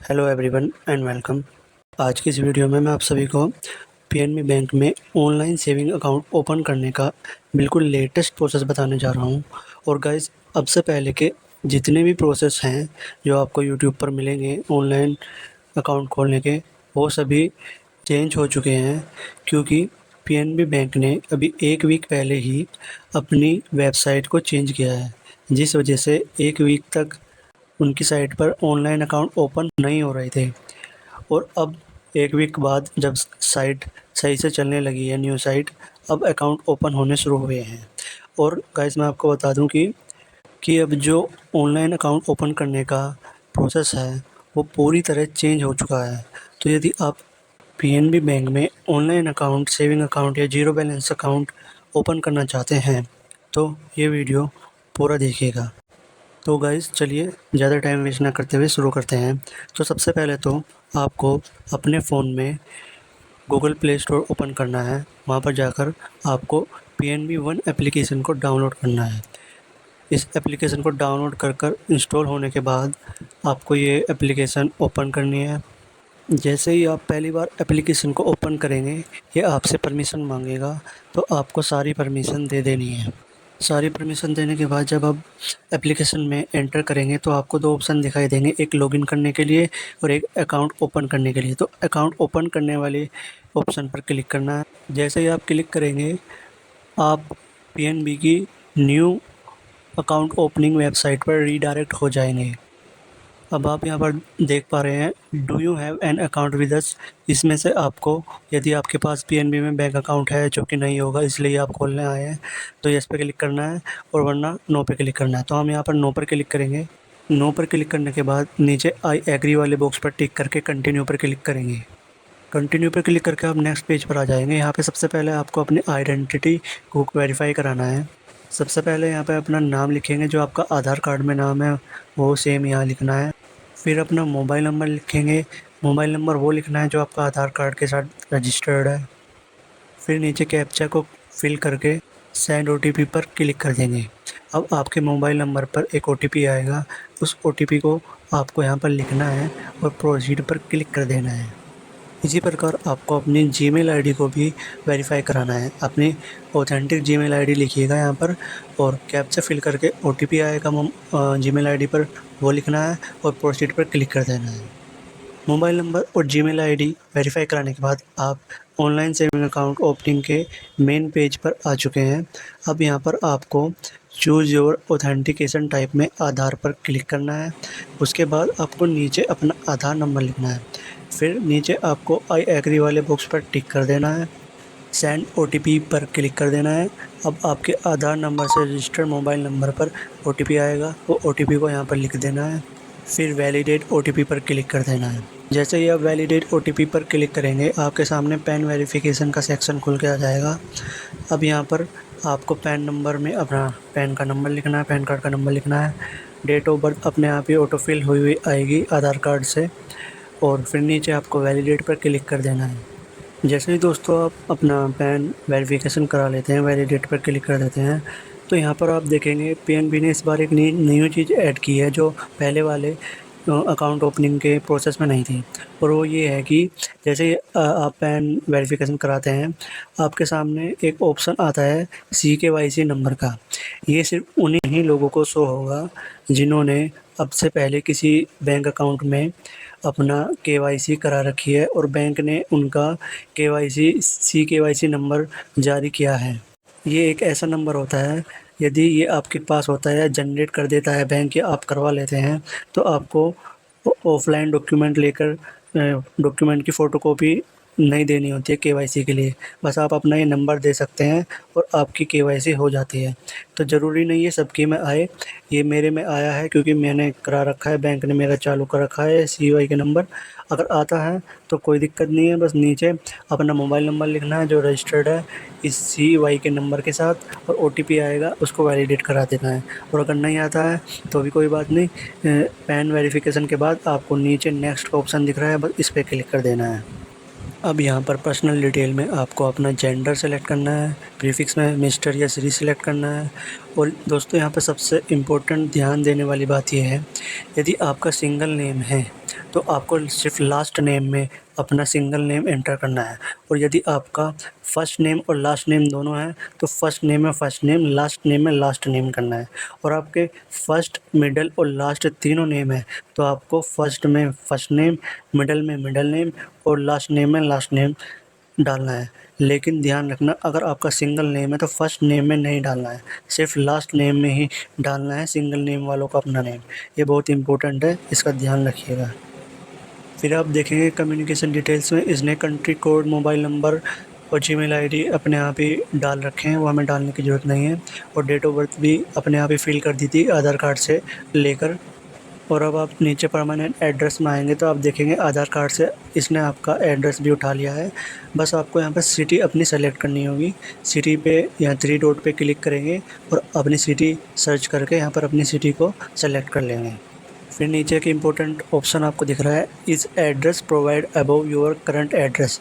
Hello everyone and welcome. आज की इस वीडियो में मैं आप सभी को पीएनबी बैंक में ऑनलाइन सेविंग अकाउंट ओपन करने का बिल्कुल लेटेस्ट प्रोसेस बताने जा रहा हूं। और गाइस, अब से पहले के जितने भी प्रोसेस हैं जो आपको यूट्यूब पर मिलेंगे ऑनलाइन अकाउंट खोलने के, वो सभी चेंज हो चुके हैं, क्योंकि पीएनबी बैंक ने अभी 1 वीक पहले ही अपनी वेबसाइट को चेंज किया है, जिस वजह से 1 वीक तक उनकी साइट पर ऑनलाइन अकाउंट ओपन नहीं हो रहे थे। और अब 1 वीक बाद जब साइट सही से चलने लगी है, न्यू साइट, अब अकाउंट ओपन होने शुरू हुए हैं। और गाइस, मैं आपको बता दूं कि अब जो ऑनलाइन अकाउंट ओपन करने का प्रोसेस है वो पूरी तरह चेंज हो चुका है। तो यदि आप पीएनबी बैंक में ऑनलाइन अकाउंट, सेविंग अकाउंट या ज़ीरो बैलेंस अकाउंट ओपन करना चाहते हैं तो ये वीडियो पूरा देखिएगा। तो गाइस, चलिए ज़्यादा टाइम वेस्ट ना करते हुए शुरू करते हैं। तो सबसे पहले तो आपको अपने फ़ोन में गूगल प्ले स्टोर ओपन करना है। वहाँ पर जाकर आपको पीएनबी वन एप्लीकेशन को डाउनलोड करना है। इस एप्लीकेशन को डाउनलोड कर इंस्टॉल होने के बाद आपको ये एप्लीकेशन ओपन करनी है। जैसे ही आप पहली बार एप्लीकेशन को ओपन करेंगे, ये आपसे परमिशन मांगेगा, तो आपको सारी परमिशन दे देनी है। सारी परमिशन देने के बाद जब आप एप्लीकेशन में एंटर करेंगे तो आपको 2 ऑप्शन दिखाई देंगे, एक लॉगिन करने के लिए और एक अकाउंट ओपन करने के लिए। तो अकाउंट ओपन करने वाले ऑप्शन पर क्लिक करना है। जैसे ही आप क्लिक करेंगे, आप पीएनबी की न्यू अकाउंट ओपनिंग वेबसाइट पर रीडायरेक्ट हो जाएंगे। अब आप यहाँ पर देख पा रहे हैं, do you have an account with us. इसमें से आपको, यदि आपके पास पीएनबी में बैंक अकाउंट है, जो कि नहीं होगा इसलिए आप खोलने आए हैं, तो यस पे क्लिक करना है और वरना नो पे क्लिक करना है। तो हम यहाँ पर नो पर क्लिक करेंगे। नो पर क्लिक करने के बाद नीचे आई एग्री वाले बॉक्स पर टिक करके कंटिन्यू पर क्लिक करेंगे। कंटिन्यू पर क्लिक करके आप नेक्स्ट पेज पर आ जाएंगे। यहाँ पे सबसे पहले आपको अपनी आइडेंटिटी को वेरीफाई कराना है। सबसे पहले यहाँ पे अपना नाम लिखेंगे, जो आपका आधार कार्ड में नाम है वो सेम यहाँ लिखना है। फिर अपना मोबाइल नंबर लिखेंगे। मोबाइल नंबर वो लिखना है जो आपका आधार कार्ड के साथ रजिस्टर्ड है। फिर नीचे कैप्चा को फिल करके सेंड ओटीपी पर क्लिक कर देंगे। अब आपके मोबाइल नंबर पर एक ओटीपी आएगा, उस ओटीपी को आपको यहाँ पर लिखना है और प्रोसीड पर क्लिक कर देना है। इसी प्रकार आपको अपनी जीमेल आईडी को भी वेरीफाई कराना है। अपनी ऑथेंटिक जीमेल आईडी लिखिएगा यहाँ पर और कैप्चा फिल करके ओटीपी आएगा जीमेल आईडी पर, वो लिखना है और प्रोसीड पर क्लिक कर देना है। मोबाइल नंबर और जीमेल आईडी वेरीफाई कराने के बाद आप ऑनलाइन सेविंग अकाउंट ओपनिंग के मेन पेज पर आ चुके हैं। अब यहाँ पर आपको चूज़ योर ऑथेंटिकेशन टाइप में आधार पर क्लिक करना है। उसके बाद आपको नीचे अपना आधार नंबर लिखना है। फिर नीचे आपको आई एग्री वाले बॉक्स पर टिक कर देना है। सेंड ओटीपी पर क्लिक कर देना है। अब आपके आधार नंबर से रजिस्टर्ड मोबाइल नंबर पर ओटीपी आएगा, वो ओटीपी को यहाँ पर लिख देना है। फिर वैलिडेट ओटीपी पर क्लिक कर देना है। जैसे ही आप वैलिडेट ओटीपी पर क्लिक करेंगे, आपके सामने पैन वेरिफिकेशन का सेक्शन खुल के आ जाएगा। अब यहाँ पर आपको पैन नंबर में अपना पैन का नंबर लिखना है, पैन कार्ड का नंबर लिखना है। डेट ऑफ बर्थ अपने आप ही ऑटोफिल हुई आएगी आधार कार्ड से। और फिर नीचे आपको वैलिडेट पर क्लिक कर देना है। जैसे ही दोस्तों आप अपना पैन वेरिफिकेशन करा लेते हैं, वैलिडेट पर क्लिक कर देते हैं, तो यहाँ पर आप देखेंगे पीएनबी ने इस बार एक नई चीज़ ऐड की है जो पहले वाले अकाउंट ओपनिंग के प्रोसेस में नहीं थी। और वो ये है कि जैसे आप पैन वेरिफिकेशन कराते हैं, आपके सामने एक ऑप्शन आता है CKYC नंबर का। ये सिर्फ उन्हीं ही लोगों को शो होगा जिन्होंने अब से पहले किसी बैंक अकाउंट में अपना KYC करा रखी है और बैंक ने उनका CKYC नंबर जारी किया है। ये एक ऐसा नंबर होता है, यदि ये आपके पास होता है, जनरेट कर देता है बैंक या आप करवा लेते हैं, तो आपको ऑफलाइन डॉक्यूमेंट की फ़ोटोकॉपी नहीं देनी होती है केवाईसी के लिए। बस आप अपना ये नंबर दे सकते हैं और आपकी केवाईसी हो जाती है। तो ज़रूरी नहीं है सबके में आए, ये मेरे में आया है क्योंकि मैंने करा रखा है, बैंक ने मेरा चालू कर रखा है CY के नंबर। अगर आता है तो कोई दिक्कत नहीं है, बस नीचे अपना मोबाइल नंबर लिखना है जो रजिस्टर्ड है इस CY के नंबर के साथ, और OTP आएगा, उसको वैलिडेट करा देना है। और अगर नहीं आता है तो भी कोई बात नहीं, पैन वेरिफिकेशन के बाद आपको नीचे नेक्स्ट का ऑप्शन दिख रहा है, बस इस पर क्लिक कर देना है। अब यहाँ पर पर्सनल डिटेल में आपको अपना जेंडर सेलेक्ट करना है, प्रीफिक्स में मिस्टर या श्री सेलेक्ट करना है। और दोस्तों, यहाँ पर सबसे इम्पोर्टेंट ध्यान देने वाली बात यह है, यदि आपका सिंगल नेम है तो आपको सिर्फ लास्ट नेम में अपना सिंगल नेम एंटर करना है। और यदि आपका फर्स्ट नेम और लास्ट नेम दोनों हैं तो फर्स्ट नेम में फर्स्ट नेम, लास्ट नेम में लास्ट नेम करना है। और आपके फर्स्ट, मिडल और लास्ट तीनों नेम है तो आपको फर्स्ट में फर्स्ट नेम, मिडल में मिडल नेम और लास्ट नेम में लास्ट नेम डालना है। लेकिन ध्यान रखना, अगर आपका सिंगल नेम है तो फर्स्ट नेम में नहीं डालना है, सिर्फ लास्ट नेम में ही डालना है सिंगल नेम वालों का अपना नेम। ये बहुत इंपॉर्टेंट है, इसका ध्यान रखिएगा। फिर आप देखेंगे कम्युनिकेशन डिटेल्स में इसने कंट्री कोड, मोबाइल नंबर और जीमेल आईडी अपने आप ही डाल रखे हैं, वो हमें डालने की ज़रूरत नहीं है। और डेट ऑफ बर्थ भी अपने आप ही फिल कर दी थी आधार कार्ड से लेकर। और अब आप नीचे परमानेंट एड्रेस में आएंगे तो आप देखेंगे आधार कार्ड से इसने आपका एड्रेस भी उठा लिया है। बस आपको यहाँ पर सिटी अपनी सेलेक्ट करनी होगी। सिटी पे यहाँ 3 डॉट पे क्लिक करेंगे और अपनी सिटी सर्च करके यहाँ पर अपनी सिटी को सेलेक्ट कर लेंगे। फिर नीचे के इम्पोर्टेंट ऑप्शन आपको दिख रहा है, इस address provide above your current address.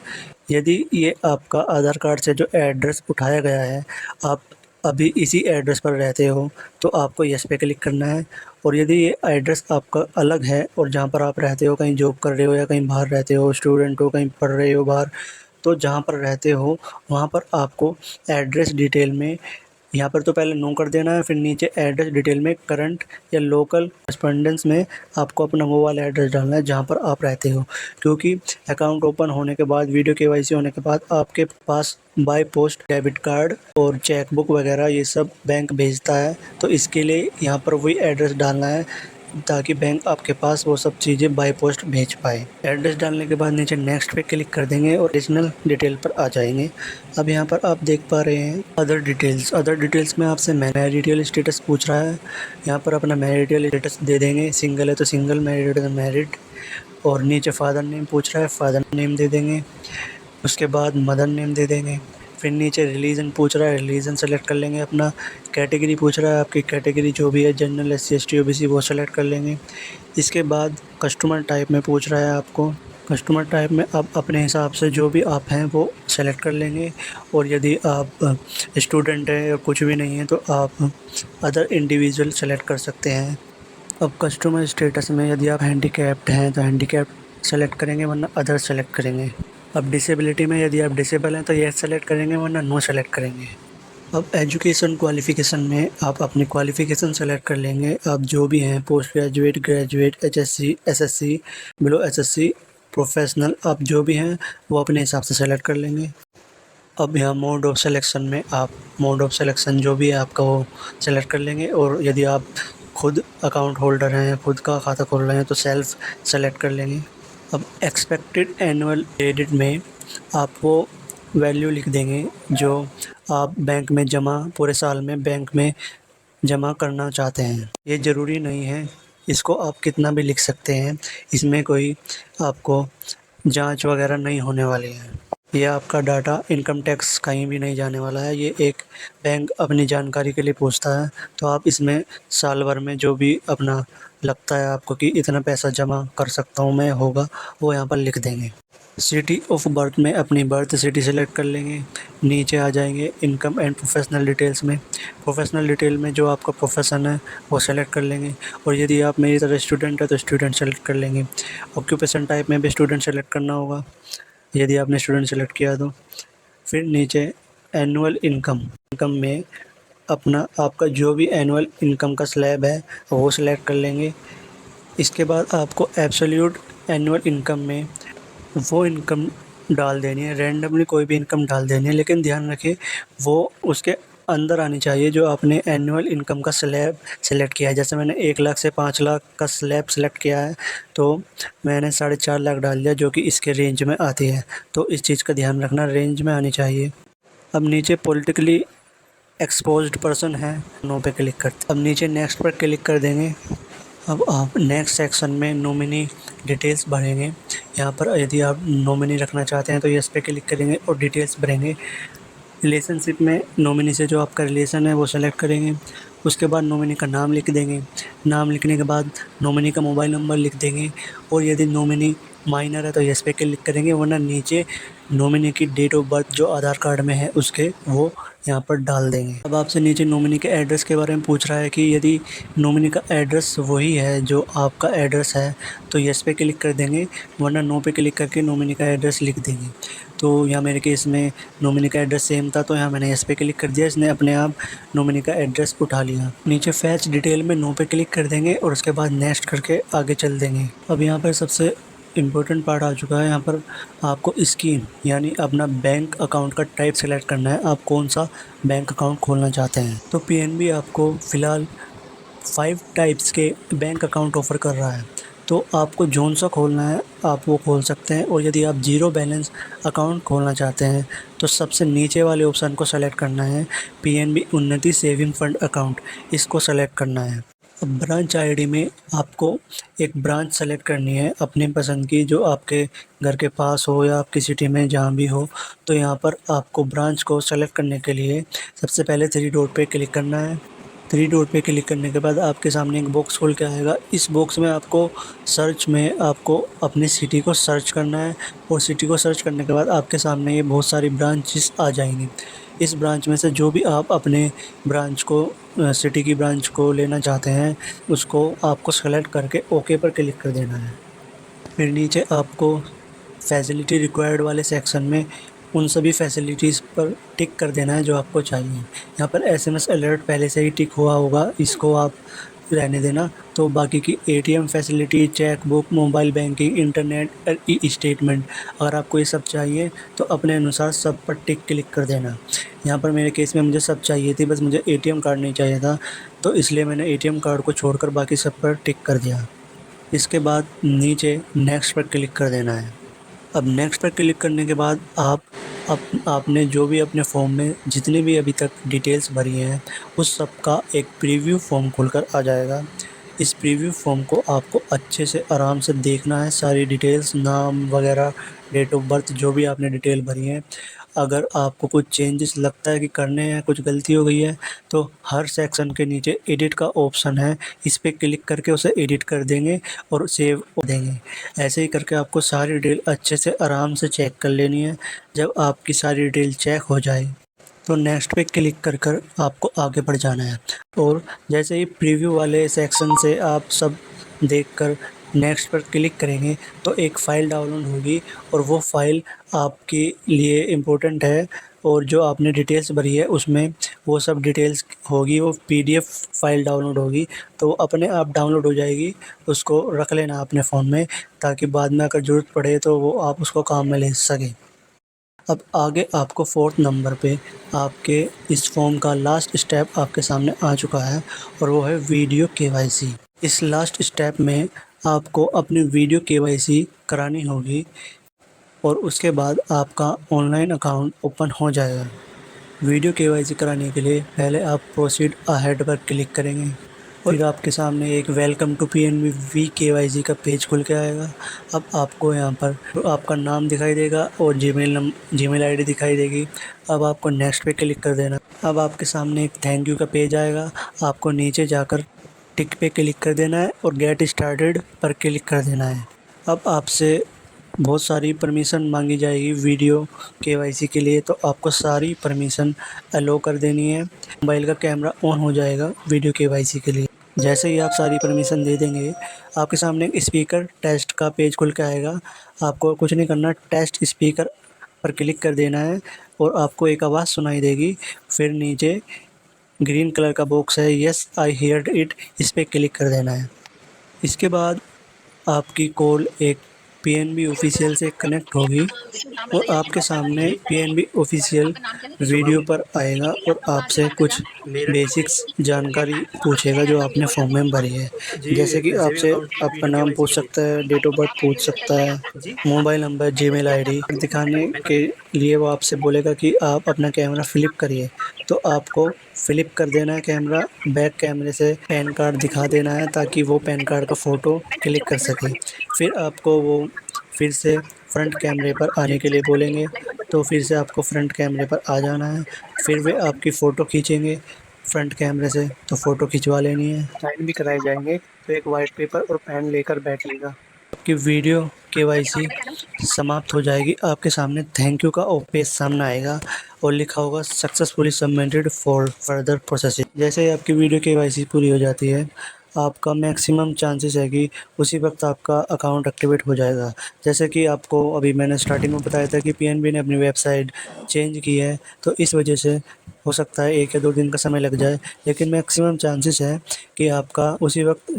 यदि ये आपका आधार कार्ड से जो एड्रेस उठाया गया है, आप अभी इसी एड्रेस पर रहते हो तो आपको यस पे क्लिक करना है। और यदि ये एड्रेस आपका अलग है और जहाँ पर आप रहते हो, कहीं जॉब कर रहे हो या कहीं बाहर रहते हो, स्टूडेंट हो, कहीं पढ़ रहे हो बाहर, तो जहाँ पर रहते हो वहाँ पर आपको एड्रेस डिटेल में यहाँ पर तो पहले नो कर देना है, फिर नीचे एड्रेस डिटेल में करंट या लोकल करेस्पॉन्डेंस में आपको अपना वो वाला एड्रेस डालना है जहाँ पर आप रहते हो। क्योंकि अकाउंट ओपन होने के बाद, वीडियो केवाईसी होने के बाद आपके पास बाय पोस्ट डेबिट कार्ड और चेकबुक वगैरह ये सब बैंक भेजता है, तो इसके लिए यहाँ पर वही एड्रेस डालना है ताकि बैंक आपके पास वो सब चीज़ें बाय पोस्ट भेज पाए। एड्रेस डालने के बाद नीचे नेक्स्ट पे क्लिक कर देंगे और ओरिजिनल डिटेल पर आ जाएंगे। अब यहाँ पर आप देख पा रहे हैं अदर डिटेल्स में आपसे मैरिटल स्टेटस पूछ रहा है। यहाँ पर अपना मैरिटल स्टेटस दे देंगे, सिंगल है तो सिंगल, मैरिड है तो मैरिड। और नीचे फादर नेम पूछ रहा है, फादर नेम दे देंगे। उसके बाद मदर नेम दे देंगे। फिर नीचे रिलीजन पूछ रहा है, रिलीजन सेलेक्ट कर लेंगे अपना। कैटेगरी पूछ रहा है, आपकी कैटेगरी जो भी है, जनरल, एससी, एसटी, ओबीसी, वो सेलेक्ट कर लेंगे। इसके बाद कस्टमर टाइप में पूछ रहा है आपको। कस्टमर टाइप में आप अपने हिसाब से जो भी आप हैं वो सेलेक्ट कर लेंगे। और यदि आप स्टूडेंट हैं या कुछ भी नहीं है तो आप अदर इंडिविजुअल सेलेक्ट कर सकते हैं। अब कस्टमर स्टेटस में यदि आप हैंडीकैप्ड हैं तो हैंडीकैप्ड सेलेक्ट करेंगे, वरना अदर सेलेक्ट करेंगे। अब डिसेबिलिटी में यदि आप डिसेबल हैं तो येस सेलेक्ट करेंगे, वरना नो सेलेक्ट करेंगे। अब एजुकेशन क्वालिफ़िकेशन में आप अपनी क्वालिफ़िकेशन सेलेक्ट कर लेंगे। आप जो भी हैं, post graduate, graduate, HSC, SSC, below SSC, professional, आप जो भी हैं वो अपने हिसाब से सेलेक्ट कर लेंगे। अब यहाँ मोड ऑफ सिलेक्शन में आप मोड ऑफ सिलेक्शन जो भी है आपका वो सेलेक्ट कर लेंगे। और यदि आप खुद अकाउंट होल्डर हैं, खुद का खाता खोल रहे हैं तो सेल्फ सेलेक्ट कर लेंगे। अब एक्सपेक्टेड एनुअल क्रेडिट में आप वो वैल्यू लिख देंगे जो आप बैंक में जमा, पूरे साल में बैंक में जमा करना चाहते हैं। ये ज़रूरी नहीं है, इसको आप कितना भी लिख सकते हैं, इसमें कोई आपको जांच वगैरह नहीं होने वाली है। ये आपका डाटा इनकम टैक्स कहीं भी नहीं जाने वाला है। ये एक बैंक अपनी जानकारी के लिए पूछता है, तो आप इसमें साल भर में जो भी अपना लगता है आपको कि इतना पैसा जमा कर सकता हूँ मैं, होगा, वो यहाँ पर लिख देंगे। सिटी ऑफ बर्थ में अपनी बर्थ सिटी सेलेक्ट कर लेंगे। नीचे आ जाएंगे इनकम एंड प्रोफेशनल डिटेल्स में। प्रोफेशनल डिटेल में जो आपका प्रोफेशन है वो सेलेक्ट कर लेंगे। और यदि आप मेरी तरह स्टूडेंट है तो स्टूडेंट सेलेक्ट कर लेंगे। ऑक्यूपेशन टाइप में भी स्टूडेंट सेलेक्ट करना होगा यदि आपने स्टूडेंट सेलेक्ट किया तो। फिर नीचे एनुअल इनकम में अपना आपका जो भी एनुअल इनकम का स्लैब है वो सिलेक्ट कर लेंगे। इसके बाद आपको एब्सोल्यूट एनुअल इनकम में वो इनकम डाल देनी है, रैंडमली कोई भी इनकम डाल देनी है, लेकिन ध्यान रखें वो उसके अंदर आनी चाहिए जो आपने एनुअल इनकम का स्लैब सेलेक्ट किया है। जैसे मैंने 1 लाख से 5 लाख का स्लैब सेलेक्ट किया है तो मैंने 4.5 लाख डाल दिया, जो कि इसके रेंज में आती है। तो इस चीज़ का ध्यान रखना, रेंज में आनी चाहिए। अब नीचे पॉलिटिकली एक्सपोज्ड पर्सन है, नो पे क्लिक करते। अब नीचे नेक्स्ट पर क्लिक कर देंगे। अब आप नेक्स्ट सेक्शन में नॉमिनी डिटेल्स भरेंगे। यहाँ पर यदि आप नॉमिनी रखना चाहते हैं तो यस पे क्लिक करेंगे और डिटेल्स भरेंगे। रिलेशनशिप में नॉमिनी से जो आपका रिलेशन है वो सेलेक्ट करेंगे। उसके बाद नॉमिनी का नाम लिख देंगे। नाम लिखने के बाद नॉमिनी का मोबाइल नंबर लिख देंगे। और यदि नॉमिनी माइनर है तो यस पे क्लिक करेंगे, वरना नीचे नॉमिनी की डेट ऑफ बर्थ जो आधार कार्ड में है उसके वो यहाँ पर डाल देंगे। अब आपसे नीचे नॉमिनी के एड्रेस के बारे में पूछ रहा है कि यदि नॉमिनी का एड्रेस वही है जो आपका एड्रेस है तो यस पे क्लिक कर देंगे, वरना नो पे क्लिक करके नॉमिनी का एड्रेस लिख देंगे। तो यहाँ मेरे केस में नॉमिनी का एड्रेस सेम था तो यहाँ मैंने यस पे क्लिक कर दिया, इसने अपने आप नॉमिनी का एड्रेस उठा लिया। नीचे फैच डिटेल में नो पे क्लिक कर देंगे और उसके बाद नेक्स्ट करके आगे चल देंगे। अब यहाँ पर सबसे इम्पोर्टेंट पार्ट आ चुका है। यहाँ पर आपको स्कीम यानी अपना बैंक अकाउंट का टाइप सेलेक्ट करना है, आप कौन सा बैंक अकाउंट खोलना चाहते हैं। तो पीएनबी आपको फ़िलहाल 5 टाइप्स के बैंक अकाउंट ऑफ़र कर रहा है, तो आपको जौन सा खोलना है आप वो खोल सकते हैं। और यदि आप ज़ीरो बैलेंस अकाउंट खोलना चाहते हैं तो सबसे नीचे वाले ऑप्शन को सेलेक्ट करना है, पीएनबी उन्नति सेविंग फ़ंड अकाउंट, इसको सेलेक्ट करना है। अब ब्रांच आईडी में आपको एक ब्रांच सेलेक्ट करनी है अपनी पसंद की, जो आपके घर के पास हो या आपकी सिटी में जहाँ भी हो। तो यहाँ पर आपको ब्रांच को सेलेक्ट करने के लिए सबसे पहले 3 डॉट पे क्लिक करना है। 3 डॉट पे क्लिक करने के बाद आपके सामने एक बॉक्स खुल के आएगा। इस बॉक्स में आपको सर्च में आपको अपनी सिटी को सर्च करना है और सिटी को सर्च करने के बाद आपके सामने ये बहुत सारी ब्रांचेस आ जाएंगी। इस ब्रांच में से जो भी आप अपने ब्रांच को सिटी की ब्रांच को लेना चाहते हैं उसको आपको सेलेक्ट करके ओके पर क्लिक कर देना है। फिर नीचे आपको फैसिलिटी रिक्वायर्ड वाले सेक्शन में उन सभी फैसिलिटीज़ पर टिक कर देना है जो आपको चाहिए। यहाँ पर एसएमएस अलर्ट पहले से ही टिक हुआ होगा, इसको आप रहने देना। तो बाकी की ATM facility, cheque book, mobile banking, internet और ई स्टेटमेंट, अगर आपको ये सब चाहिए तो अपने अनुसार सब पर टिक क्लिक कर देना। यहाँ पर मेरे केस में मुझे सब चाहिए थी, बस मुझे एटीएम कार्ड नहीं चाहिए था, तो इसलिए मैंने एटीएम कार्ड को छोड़कर बाकी सब पर टिक कर दिया। इसके बाद नीचे नेक्स्ट पर क्लिक कर देना है। अब नेक्स्ट पर क्लिक करने के बाद आपने जो भी अपने फॉर्म में जितनी भी अभी तक डिटेल्स भरी हैं उस सब का एक प्रीव्यू फॉर्म खुलकर आ जाएगा। इस प्रीव्यू फॉर्म को आपको अच्छे से आराम से देखना है, सारी डिटेल्स, नाम वगैरह, डेट ऑफ बर्थ, जो भी आपने डिटेल भरी है। अगर आपको कुछ चेंजेस लगता है कि करने हैं, कुछ गलती हो गई है, तो हर सेक्शन के नीचे एडिट का ऑप्शन है, इस पर क्लिक करके उसे एडिट कर देंगे और सेव कर देंगे। ऐसे ही करके आपको सारी डिटेल अच्छे से आराम से चेक कर लेनी है। जब आपकी सारी डिटेल चेक हो जाए तो नेक्स्ट पे क्लिक कर कर आपको आगे बढ़ जाना है। और जैसे ही प्रीव्यू वाले सेक्शन से आप सब देखकर नेक्स्ट पर क्लिक करेंगे तो एक फ़ाइल डाउनलोड होगी और वो फ़ाइल आपके लिए इम्पोर्टेंट है। और जो आपने डिटेल्स भरी है उसमें वो सब डिटेल्स होगी, वो पीडीएफ फ़ाइल डाउनलोड होगी, तो अपने आप डाउनलोड हो जाएगी। उसको रख लेना अपने फ़ोन में, ताकि बाद में अगर ज़रूरत पड़े तो वो आप उसको काम में ले सकें। अब आगे आपको 4th नंबर पे आपके इस फॉर्म का लास्ट स्टेप आपके सामने आ चुका है और वो है वीडियो केवाईसी। इस लास्ट स्टेप में आपको अपनी वीडियो केवाईसी करानी होगी और उसके बाद आपका ऑनलाइन अकाउंट ओपन हो जाएगा। वीडियो केवाईसी कराने के लिए पहले आप प्रोसीड अहेड पर क्लिक करेंगे और फिर आपके सामने एक वेलकम टू पीएनबी केवाईसी का पेज खुल के आएगा। अब आपको यहाँ पर आपका नाम दिखाई देगा और जीमेल आईडी दिखाई देगी। अब आपको नेक्स्ट पे क्लिक कर देना। अब आपके सामने एक थैंक यू का पेज आएगा, आपको नीचे जाकर टिक पे क्लिक कर देना है और गेट स्टार्टेड पर क्लिक कर देना है। अब आपसे बहुत सारी परमिशन मांगी जाएगी वीडियो केवाईसी के लिए, तो आपको सारी परमिशन अलो कर देनी है। मोबाइल का कैमरा ऑन हो जाएगा वीडियो केवाईसी के लिए। जैसे ही आप सारी परमिशन दे देंगे आपके सामने एक स्पीकर टेस्ट का पेज खुल के आएगा। आपको कुछ नहीं करना, टेस्ट स्पीकर पर क्लिक कर देना है और आपको एक आवाज़ सुनाई देगी। फिर नीचे ग्रीन कलर का बॉक्स है, येस आई हियर्ड इट, इस पर क्लिक कर देना है। इसके बाद आपकी कॉल एक पीएनबी ऑफिशियल से कनेक्ट होगी और आपके सामने पीएनबी ऑफिशियल वीडियो पर आएगा और आपसे कुछ बेसिक्स जानकारी पूछेगा जो आपने फॉर्म में भरी है। जैसे कि आपसे आपका नाम पूछ सकता है, डेट ऑफ बर्थ पूछ सकता है, मोबाइल नंबर, जीमेल आईडी दिखाने के लिए वो आपसे बोलेगा कि आप अपना कैमरा फ्लिप करिए, तो आपको फ्लिप कर देना है कैमरा। बैक कैमरे से पैन कार्ड दिखा देना है ताकि वो पैन कार्ड का फ़ोटो क्लिक कर सके। फिर आपको वो फिर से फ्रंट कैमरे पर आने के लिए बोलेंगे, तो फिर से आपको फ्रंट कैमरे पर आ जाना है। फिर वे आपकी फ़ोटो खींचेंगे फ्रंट कैमरे से, तो फ़ोटो खिंचवा लेनी है। साइन भी कराए जाएंगे, तो एक वाइट पेपर और पेन लेकर बैठिएगा। आपकी वीडियो केवाईसी समाप्त हो जाएगी। आपके सामने थैंक यू का पेज सामने आएगा और लिखा होगा successfully submitted for further processing. जैसे ही आपकी वीडियो केवाईसी पूरी हो जाती है, आपका मैक्सिमम चांसेस है कि उसी वक्त आपका अकाउंट एक्टिवेट हो जाएगा। जैसे कि आपको अभी मैंने स्टार्टिंग में बताया था कि पीएनबी ने अपनी वेबसाइट चेंज की है, तो इस वजह से हो सकता है 1 या 2 दिन का समय लग जाए, लेकिन मैक्सिमम चांसेस है कि आपका उसी वक्त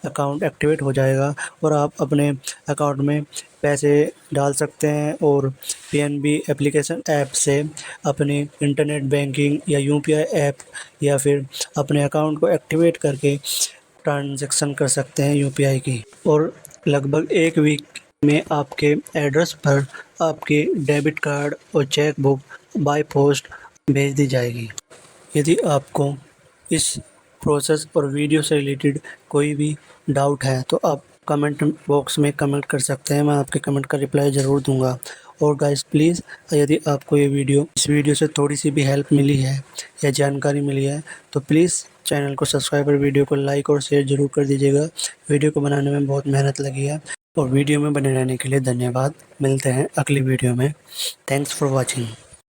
अकाउंट एक्टिवेट हो जाएगा और आप अपने अकाउंट में पैसे डाल सकते हैं और पीएनबी एप्लीकेशन ऐप से अपनी इंटरनेट बैंकिंग या यूपीआई ऐप या फिर अपने अकाउंट को एक्टिवेट करके ट्रांजैक्शन कर सकते हैं यूपीआई की। और लगभग 1 वीक में आपके एड्रेस पर आपकी डेबिट कार्ड और चेक बुक बाय पोस्ट भेज दी जाएगी। यदि आपको इस प्रोसेस और वीडियो से रिलेटेड कोई भी डाउट है तो आप कमेंट बॉक्स में कमेंट कर सकते हैं, मैं आपके कमेंट का रिप्लाई ज़रूर दूंगा। और गाइस प्लीज़, यदि आपको इस वीडियो से थोड़ी सी भी हेल्प मिली है या जानकारी मिली है तो प्लीज़ चैनल को सब्सक्राइब और वीडियो को लाइक और शेयर ज़रूर कर दीजिएगा। वीडियो को बनाने में बहुत मेहनत लगी है और वीडियो में बने रहने के लिए धन्यवाद। मिलते हैं अगली वीडियो में। Thanks for watching.